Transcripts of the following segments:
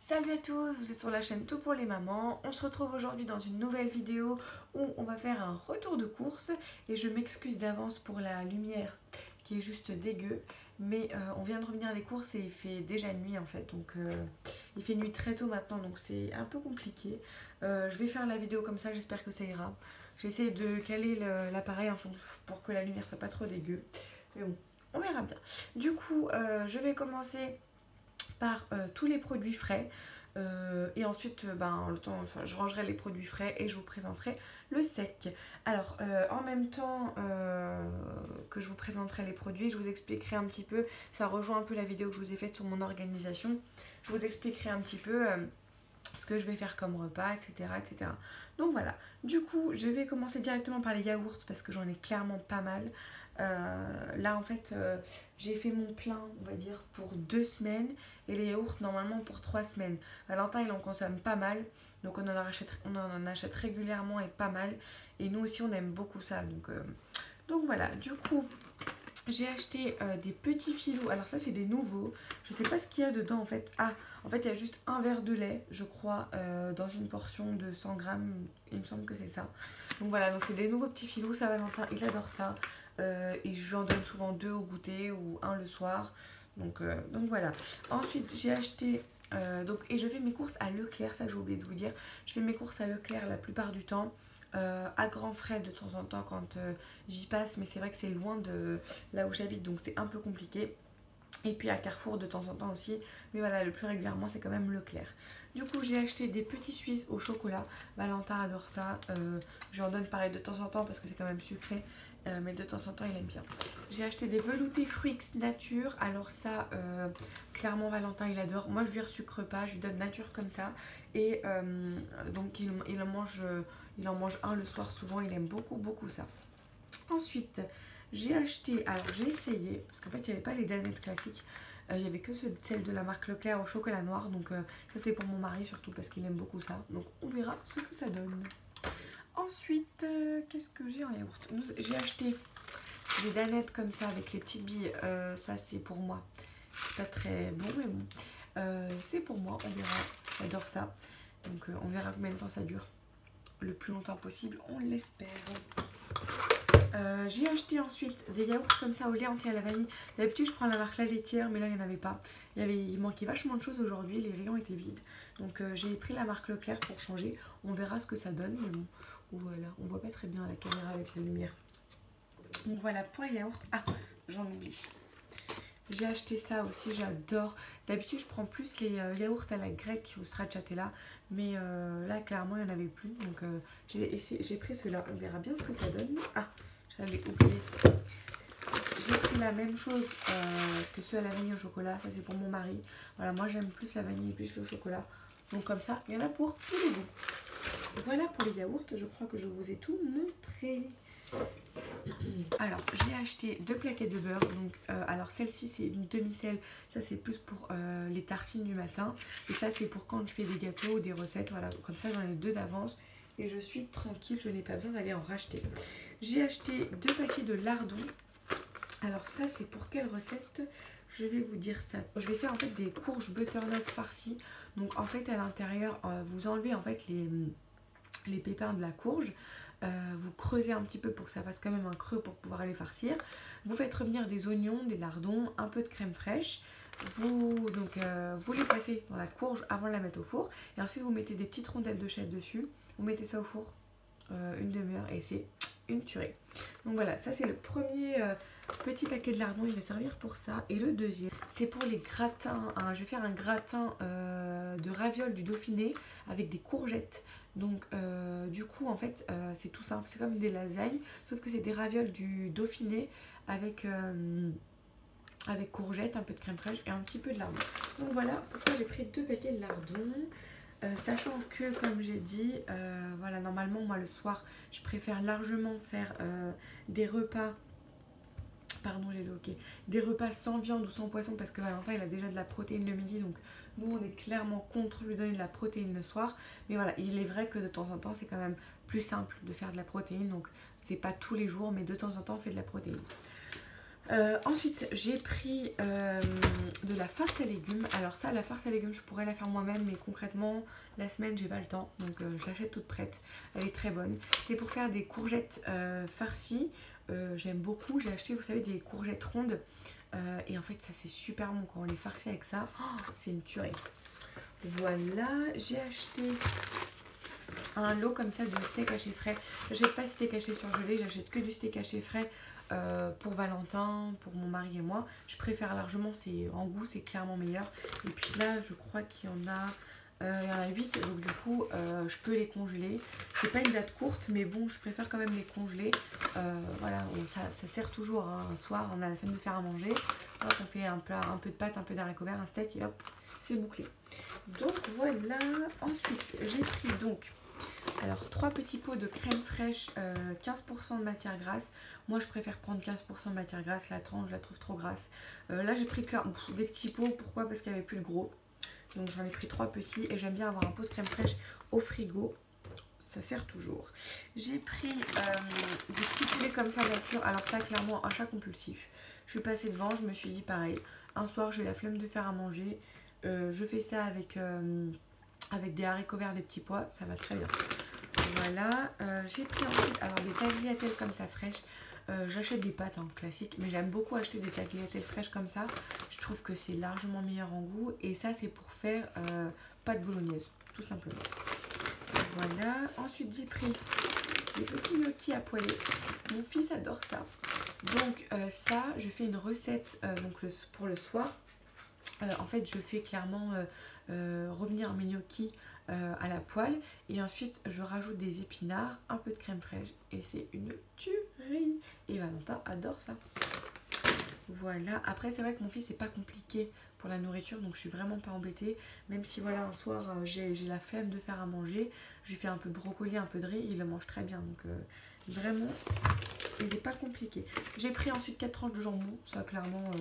Salut à tous, vous êtes sur la chaîne Tout pour les mamans. On se retrouve aujourd'hui dans une nouvelle vidéo où on va faire un retour de course. Et je m'excuse d'avance pour la lumière qui est juste dégueu. Mais on vient de revenir des courses et il fait déjà nuit en fait. Donc il fait nuit très tôt maintenant, donc c'est un peu compliqué. Je vais faire la vidéo comme ça, j'espère que ça ira. J'essaie de caler l'appareil pour que la lumière soit pas trop dégueu. Mais bon, on verra bien. Du coup, je vais commencer par tous les produits frais. Et ensuite, je rangerai les produits frais et je vous présenterai le sec. Alors, en même temps que je vous présenterai les produits, je vous expliquerai un petit peu, ça rejoint un peu la vidéo que je vous ai faite sur mon organisation. Je vous expliquerai un petit peu ce que je vais faire comme repas, etc., etc. Donc voilà, du coup, je vais commencer directement par les yaourts parce que j'en ai clairement pas mal. Là, en fait, j'ai fait mon plein, on va dire, pour 2 semaines et les yaourts, normalement, pour 3 semaines. Valentin, il en consomme pas mal, donc on en achète régulièrement et pas mal. Et nous aussi, on aime beaucoup ça. Donc voilà, du coup, j'ai acheté des petits filous. Alors ça, c'est des nouveaux. Je sais pas ce qu'il y a dedans en fait. Ah, en fait, il y a juste un verre de lait, je crois, dans une portion de 100 grammes. Il me semble que c'est ça. Donc voilà, donc c'est des nouveaux petits filous. Ça, Valentin, il adore ça. Et je lui en donne souvent 2 au goûter ou un le soir. Donc voilà. Ensuite, j'ai acheté... et je fais mes courses à Leclerc, ça j'ai oublié de vous dire. Je fais mes courses à Leclerc la plupart du temps. À grands frais de temps en temps quand j'y passe, mais c'est vrai que c'est loin de là où j'habite, donc c'est un peu compliqué. Et puis à Carrefour de temps en temps aussi, mais voilà, le plus régulièrement c'est quand même Leclerc. Du coup, j'ai acheté des petits Suisses au chocolat. Valentin adore ça. Je lui en donne pareil de temps en temps parce que c'est quand même sucré, mais de temps en temps il aime bien. J'ai acheté des veloutés fruits nature. Alors ça, clairement Valentin il adore. Moi je lui resucre pas, je lui donne nature comme ça. Et donc il en mange un le soir souvent. Il aime beaucoup beaucoup ça. Ensuite, j'ai acheté, alors j'ai essayé, parce qu'en fait il n'y avait pas les danettes classiques, il n'y avait que celle de la marque Leclerc au chocolat noir, donc ça c'est pour mon mari surtout parce qu'il aime beaucoup ça, donc on verra ce que ça donne. Ensuite, qu'est-ce que j'ai en yaourt? J'ai acheté des danettes comme ça avec les petites billes, ça c'est pour moi, c'est pas très bon mais bon, c'est pour moi, on verra, j'adore ça, donc on verra combien de temps ça dure, le plus longtemps possible, on l'espère. J'ai acheté ensuite des yaourts comme ça au lait entier à la vanille. D'habitude je prends la marque La Laitière, mais là il n'y en avait pas. Il manquait vachement de choses aujourd'hui, les rayons étaient vides. Donc j'ai pris la marque Leclerc pour changer. On verra ce que ça donne, mais bon, voilà, on voit pas très bien à la caméra avec la lumière. Donc voilà pour les yaourts. Ah, j'en oublie. J'ai acheté ça aussi, j'adore. D'habitude je prends plus les yaourts à la grecque ou stracciatella, mais là clairement il n'y en avait plus. Donc j'ai pris ceux-là, on verra bien ce que ça donne. Ah, j'avais oublié. J'ai pris la même chose que ceux à la vanille au chocolat, ça c'est pour mon mari. Voilà, moi j'aime plus la vanille et plus le chocolat. Donc comme ça, il y en a pour tous les goûts. Voilà pour les yaourts, je crois que je vous ai tout montré. Alors j'ai acheté 2 plaquettes de beurre. Donc, alors celle-ci c'est une demi-sel, ça c'est plus pour les tartines du matin. Et ça c'est pour quand je fais des gâteaux ou des recettes. Voilà, comme ça j'en ai 2 d'avance. Et je suis tranquille, je n'ai pas besoin d'aller en racheter. J'ai acheté 2 paquets de lardons. Alors ça c'est pour quelle recette? Je vais vous dire ça. Je vais faire en fait des courges butternut farcies. Donc en fait à l'intérieur, vous enlevez en fait les pépins de la courge. Vous creusez un petit peu pour que ça fasse quand même un creux pour pouvoir les farcir. Vous faites revenir des oignons, des lardons, un peu de crème fraîche. Vous les passez dans la courge avant de la mettre au four. Et ensuite vous mettez des petites rondelles de chèvre dessus. Vous mettez ça au four une demi-heure et c'est une tuerie. Donc voilà, ça c'est le premier petit paquet de lardons, il va servir pour ça. Et le deuxième, c'est pour les gratins. Je vais faire un gratin de ravioles du Dauphiné avec des courgettes. Donc du coup en fait c'est tout simple, c'est comme des lasagnes, sauf que c'est des ravioles du Dauphiné avec courgettes, un peu de crème fraîche et un petit peu de lardons. Donc voilà pourquoi j'ai pris 2 paquets de lardons. Sachant que comme j'ai dit, voilà, normalement moi le soir je préfère largement faire des repas, pardon j'ai loqué, des repas sans viande ou sans poisson parce que Valentin il a déjà de la protéine le midi, donc nous on est clairement contre lui donner de la protéine le soir. Mais voilà, il est vrai que de temps en temps c'est quand même plus simple de faire de la protéine, donc c'est pas tous les jours mais de temps en temps on fait de la protéine. Ensuite, j'ai pris de la farce à légumes. Alors ça, la farce à légumes, je pourrais la faire moi-même, mais concrètement, la semaine, j'ai pas le temps. Donc je l'achète toute prête. Elle est très bonne. C'est pour faire des courgettes farcies. J'aime beaucoup. J'ai acheté, vous savez, des courgettes rondes. Et en fait, ça, c'est super bon quand on les farcit avec ça. Oh, c'est une tuerie. Voilà, j'ai acheté un lot comme ça de steak haché frais. J'achète pas de steak haché surgelé, j'achète que du steak haché frais pour Valentin, pour mon mari et moi. Je préfère largement, en goût c'est clairement meilleur. Et puis là je crois qu'il y en a 8, donc du coup je peux les congeler. C'est pas une date courte, mais bon, je préfère quand même les congeler. Voilà, ça sert toujours hein. Un soir, on a la flemme de faire à manger. Hop, on fait un plat, un peu de pâte, un peu d'haricots verts, un steak et hop, c'est bouclé. Donc voilà, ensuite j'ai pris donc alors 3 petits pots de crème fraîche, 15% de matière grasse. Moi je préfère prendre 15% de matière grasse, la tranche je la trouve trop grasse. Là j'ai pris des petits pots, pourquoi? Parce qu'il n'y avait plus de gros. Donc j'en ai pris 3 petits et j'aime bien avoir un pot de crème fraîche au frigo. Ça sert toujours. J'ai pris des petits poulets comme ça nature. Alors ça clairement achat compulsif. Je suis passée devant, je me suis dit pareil. Un soir j'ai la flemme de faire à manger. Je fais ça avec des haricots verts, des petits pois, ça va très bien. Voilà, j'ai pris ensuite alors des tagliatelles comme ça fraîches. J'achète des pâtes hein, classiques, mais j'aime beaucoup acheter des tagliatelles fraîches comme ça. Je trouve que c'est largement meilleur en goût. Et ça c'est pour faire pâte bolognaise, tout simplement. Voilà, ensuite j'ai pris des petits gnocchis à poêler. Mon fils adore ça. Donc ça, je fais une recette pour le soir. En fait, je fais clairement revenir mes gnocchis à la poêle et ensuite je rajoute des épinards, un peu de crème fraîche et c'est une tuerie. Et Valentin adore ça. Voilà, après c'est vrai que mon fils c'est pas compliqué pour la nourriture donc je suis vraiment pas embêtée. Même si voilà un soir j'ai la flemme de faire à manger, je lui fais un peu de brocoli, un peu de riz, il le mange très bien donc vraiment il n'est pas compliqué. J'ai pris ensuite 4 tranches de jambon, ça clairement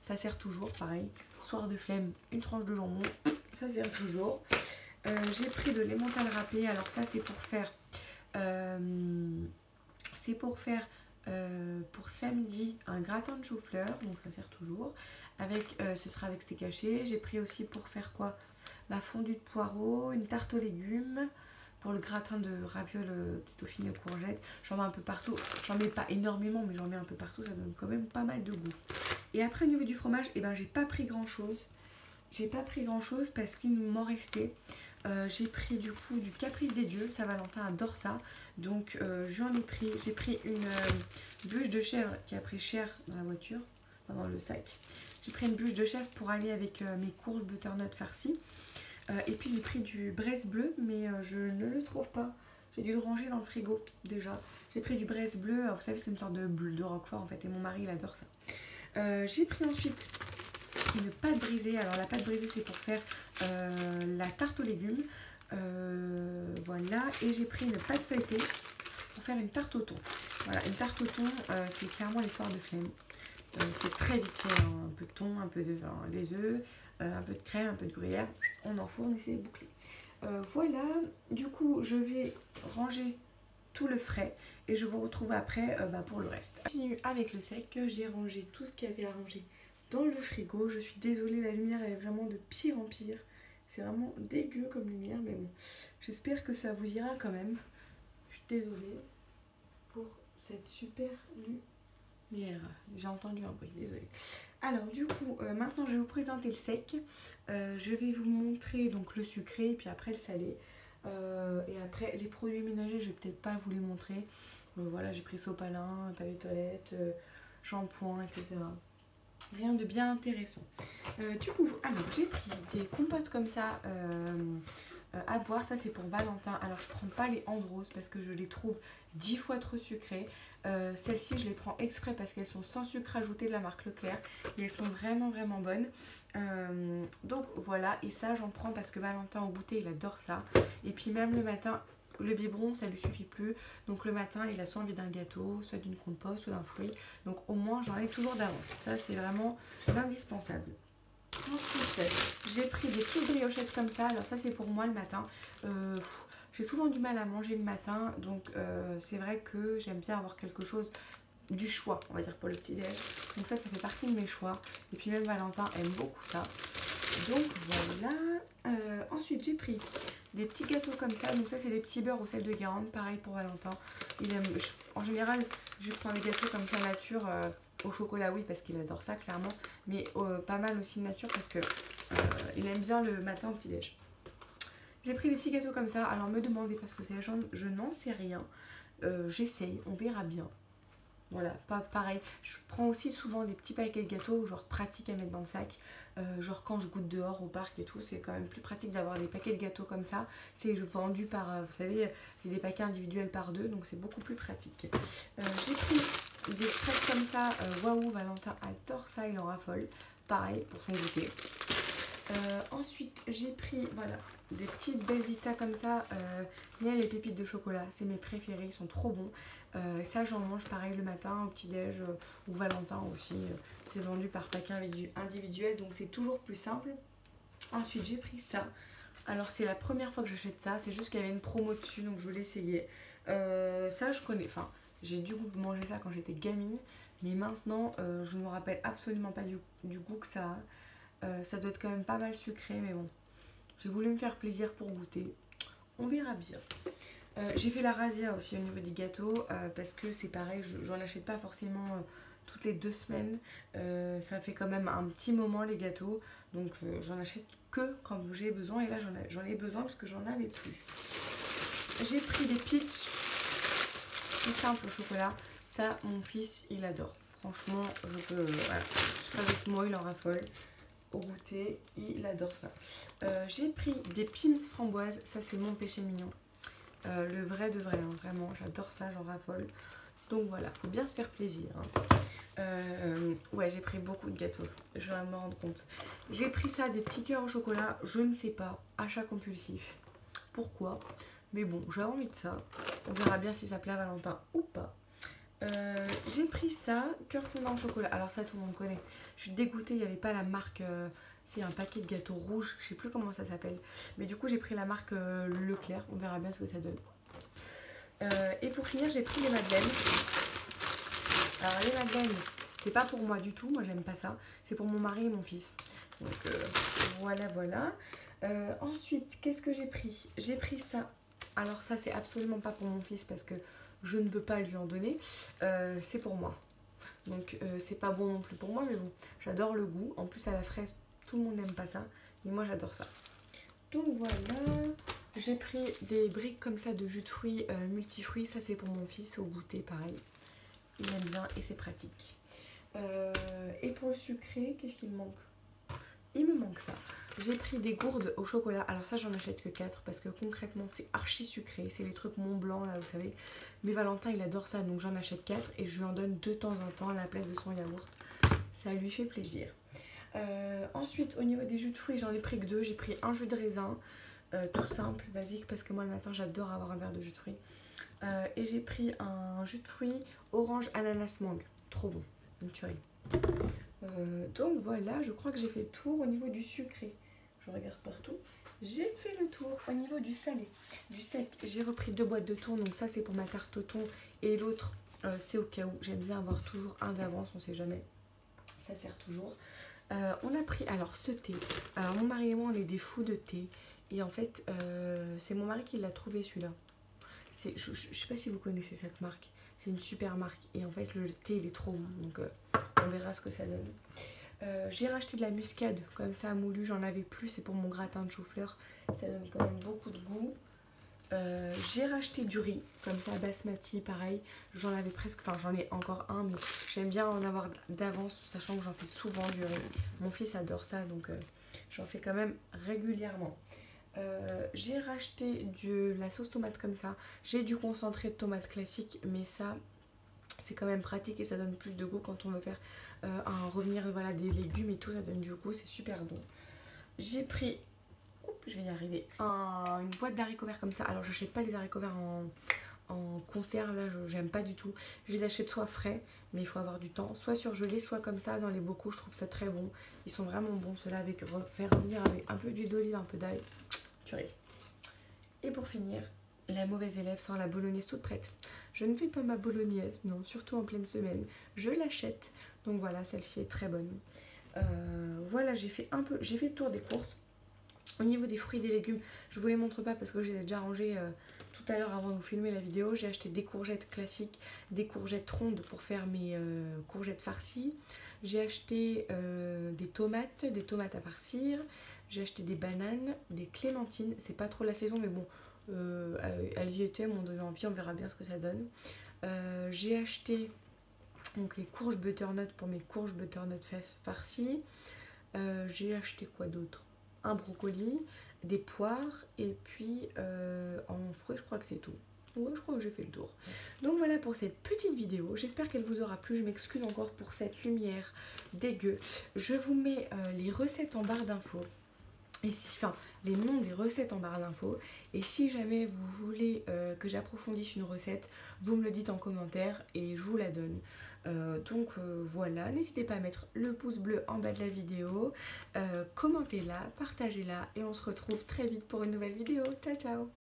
ça sert toujours pareil. Soir de flemme, une tranche de jambon, ça sert toujours. J'ai pris de l'emmental râpé, alors ça c'est pour faire pour samedi un gratin de chou-fleur, donc ça sert toujours. Ce sera avec steak haché. J'ai pris aussi pour faire quoi? La fondue de poireaux, une tarte aux légumes. Pour le gratin de ravioles du Dauphiné aux courgettes, j'en mets un peu partout. J'en mets pas énormément, mais j'en mets un peu partout, ça donne quand même pas mal de goût. Et après au niveau du fromage, eh ben, j'ai pas pris grand chose. J'ai pas pris grand chose parce qu'il m'en restait. J'ai pris du coup du Caprice des Dieux, ça Valentin adore ça. Donc j'en ai pris, j'ai pris une bûche de chèvre qui a pris cher dans la voiture, enfin dans le sac. J'ai pris une bûche de chèvre pour aller avec mes courges butternut farcies. Et puis j'ai pris du braise bleu, mais je ne le trouve pas. J'ai dû le ranger dans le frigo déjà. J'ai pris du braise bleu, alors, vous savez c'est une sorte de roquefort en fait, et mon mari il adore ça. J'ai pris ensuite une pâte brisée. Alors la pâte brisée c'est pour faire la tarte aux légumes. Voilà, et j'ai pris une pâte feuilletée pour faire une tarte au thon. Voilà, une tarte au thon, c'est clairement les soirs de flemme. C'est très vite fait, hein. Un peu de thon, un peu de vin, les œufs, un peu de crème, un peu de gruyère, on enfourne et c'est bouclé. Voilà, du coup je vais ranger tout le frais et je vous retrouve après pour le reste. Je continue avec le sec, j'ai rangé tout ce qu'il y avait à ranger dans le frigo. Je suis désolée, la lumière elle est vraiment de pire en pire. C'est vraiment dégueu comme lumière, mais bon, j'espère que ça vous ira quand même. Je suis désolée pour cette super lumière. J'ai entendu un bruit, désolée. Alors du coup, maintenant je vais vous présenter le sec. Je vais vous montrer donc le sucré, puis après le salé. Et après les produits ménagers, je vais peut-être pas vous les montrer. Voilà, j'ai pris sopalin, papier toilette, shampoing, etc. Rien de bien intéressant. Du coup, alors j'ai pris des compotes comme ça à boire. Ça c'est pour Valentin. Alors je prends pas les Andros parce que je les trouve 10 fois trop sucrées. Celles-ci je les prends exprès parce qu'elles sont sans sucre ajouté de la marque Leclerc. Et elles sont vraiment vraiment bonnes. Donc voilà, et ça j'en prends parce que Valentin au goûter il adore ça. Et puis même le matin, le biberon ça lui suffit plus. Donc le matin il a soit envie d'un gâteau, soit d'une compote, soit d'un fruit. Donc au moins j'en ai toujours d'avance. Ça c'est vraiment l'indispensable. Ensuite j'ai pris des petites briochettes comme ça. Alors ça c'est pour moi le matin. J'ai souvent du mal à manger le matin. Donc c'est vrai que j'aime bien avoir quelque chose du choix, on va dire, pour le petit déj. Donc ça fait partie de mes choix. Et puis même Valentin aime beaucoup ça. Donc voilà. Ensuite j'ai pris des petits gâteaux comme ça. Donc ça c'est des petits beurres au sel de Guérande. Pareil pour Valentin. Il aime, en général je prends des gâteaux comme ça nature. Au chocolat oui parce qu'il adore ça clairement. Mais pas mal aussi nature parce que il aime bien le matin au petit déj. J'ai pris des petits gâteaux comme ça. Alors me demandez parce que c'est la chambre, je n'en sais rien. J'essaye, on verra bien. Voilà, pas pareil. Je prends aussi souvent des petits paquets de gâteaux, genre pratiques à mettre dans le sac. Genre quand je goûte dehors au parc et tout, c'est quand même plus pratique d'avoir des paquets de gâteaux comme ça. C'est vendu par, vous savez, c'est des paquets individuels par deux, donc c'est beaucoup plus pratique. J'ai pris des crêpes comme ça. Waouh, Valentin adore ça, il en raffole. Pareil pour son goûter. Ensuite, j'ai pris, voilà, des petites Belvita comme ça, miel et pépites de chocolat. C'est mes préférés, ils sont trop bons. Ça, j'en mange pareil le matin au petit-déj ou Valentin aussi. C'est vendu par paquet individuel, donc c'est toujours plus simple. Ensuite, j'ai pris ça. Alors, c'est la première fois que j'achète ça. C'est juste qu'il y avait une promo dessus, donc je voulais essayer. Ça, je connais. Enfin, j'ai dû manger ça quand j'étais gamine. Mais maintenant, je ne me rappelle absolument pas du goût que ça a. Ça doit être quand même pas mal sucré, mais bon. J'ai voulu me faire plaisir pour goûter. On verra bien. J'ai fait la razzia aussi au niveau des gâteaux parce que c'est pareil, j'en achète pas forcément toutes les 2 semaines. Ça fait quand même un petit moment les gâteaux. Donc j'en achète que quand j'ai besoin. Et là j'en ai besoin parce que j'en avais plus. J'ai pris des peach. C'est simple au chocolat. Ça, mon fils, il adore. Franchement, voilà. Je serai avec moi, il en raffole. Au goûter, il adore ça. J'ai pris des Pims framboises. Ça, c'est mon péché mignon. Le vrai de vrai, hein, vraiment, j'adore ça, j'en raffole. Donc voilà, faut bien se faire plaisir. Hein. Ouais, j'ai pris beaucoup de gâteaux, je vais me rendre compte. J'ai pris ça, des petits cœurs au chocolat, je ne sais pas, achat compulsif. Pourquoi? Mais bon, j'ai envie de ça. On verra bien si ça plaît à Valentin ou pas. J'ai pris ça, cœur fondant au chocolat. Alors ça, tout le monde connaît. Je suis dégoûtée, il n'y avait pas la marque... c'est un paquet de gâteaux rouges, je sais plus comment ça s'appelle. Mais du coup, j'ai pris la marque Leclerc. On verra bien ce que ça donne. Et pour finir, j'ai pris les madeleines. Alors les madeleines, c'est pas pour moi du tout. Moi, j'aime pas ça. C'est pour mon mari et mon fils. Donc voilà, voilà. Ensuite, qu'est-ce que j'ai pris? J'ai pris ça. Alors ça, c'est absolument pas pour mon fils parce que je ne veux pas lui en donner. C'est pour moi. Donc c'est pas bon non plus pour moi, mais bon, j'adore le goût. En plus à la fraise, tout le monde n'aime pas ça, mais moi j'adore ça. Donc voilà, j'ai pris des briques comme ça de jus de fruits multifruits. Ça c'est pour mon fils au goûter, pareil. Il aime bien et c'est pratique. Et pour le sucré, qu'est-ce qu'il me manque? Il me manque ça. J'ai pris des gourdes au chocolat. Alors ça, j'en achète que 4 parce que concrètement, c'est archi sucré. C'est les trucs Mont Blanc, là, vous savez. Mais Valentin, il adore ça, donc j'en achète 4 et je lui en donne de temps en temps à la place de son yaourt. Ça lui fait plaisir. Ensuite, au niveau des jus de fruits, j'en ai pris que 2. J'ai pris un jus de raisin, tout simple, basique, parce que moi, le matin, j'adore avoir un verre de jus de fruits. Et j'ai pris un jus de fruits orange, ananas, mangue. Trop bon, une tuerie. Donc voilà, je crois que j'ai fait le tour au niveau du sucré. Je regarde partout. J'ai fait le tour au niveau du salé. Du sec, j'ai repris 2 boîtes de thon. Donc ça, c'est pour ma tarte au thon. Et l'autre, c'est au cas où. J'aime bien avoir toujours un d'avance, on sait jamais. Ça sert toujours. On a pris, alors ce thé. Alors mon mari et moi, on est des fous de thé. Et en fait, c'est mon mari qui l'a trouvé celui-là. Je sais pas si vous connaissez cette marque. C'est une super marque. Et en fait, le thé, il est trop bon. Donc on verra ce que ça donne. J'ai racheté de la muscade comme ça moulu, j'en avais plus, c'est pour mon gratin de chou-fleur, ça donne quand même beaucoup de goût. J'ai racheté du riz comme ça basmati, pareil, j'en avais presque, enfin j'en ai encore un, mais j'aime bien en avoir d'avance, sachant que j'en fais souvent du riz. Mon fils adore ça, donc j'en fais quand même régulièrement. J'ai racheté de la sauce tomate comme ça, j'ai du concentré de tomate classique, mais ça c'est quand même pratique et ça donne plus de goût quand on veut faire un revenir, voilà, des légumes et tout, ça donne du goût, c'est super bon. J'ai pris, je vais y arriver, une boîte d'haricots verts comme ça. Alors j'achète pas les haricots verts en conserve, là j'aime pas du tout. Je les achète soit frais, mais il faut avoir du temps, soit surgelés, soit comme ça dans les bocaux, je trouve ça très bon. Ils sont vraiment bons ceux-là, avec faire revenir avec un peu d'huile d'olive, un peu d'ail, purée. Et pour finir, la mauvaise élève sans la bolognaise toute prête. Je ne fais pas ma bolognaise, non, surtout en pleine semaine. Je l'achète. Donc voilà, celle-ci est très bonne. Voilà, j'ai fait le tour des courses. Au niveau des fruits et des légumes, je vous les montre pas parce que je les ai déjà rangés tout à l'heure avant de vous filmer la vidéo. J'ai acheté des courgettes classiques, des courgettes rondes pour faire mes courgettes farcies. J'ai acheté des tomates à farcir. J'ai acheté des bananes, des clémentines. C'est pas trop la saison, mais bon, elles y étaient, m'ont donné envie, on verra bien ce que ça donne. J'ai acheté donc les courges butternut pour mes courges butternut farcies. J'ai acheté quoi d'autre? Un brocoli, des poires et puis en fruits je crois que c'est tout. Ouais, je crois que j'ai fait le tour. Donc voilà pour cette petite vidéo, j'espère qu'elle vous aura plu. Je m'excuse encore pour cette lumière dégueu. Je vous mets les recettes en barre d'infos. Et si, enfin, les noms des recettes en barre d'infos. Et si jamais vous voulez que j'approfondisse une recette, vous me le dites en commentaire et je vous la donne. Voilà, n'hésitez pas à mettre le pouce bleu en bas de la vidéo, commentez-la, partagez-la et on se retrouve très vite pour une nouvelle vidéo. Ciao ciao!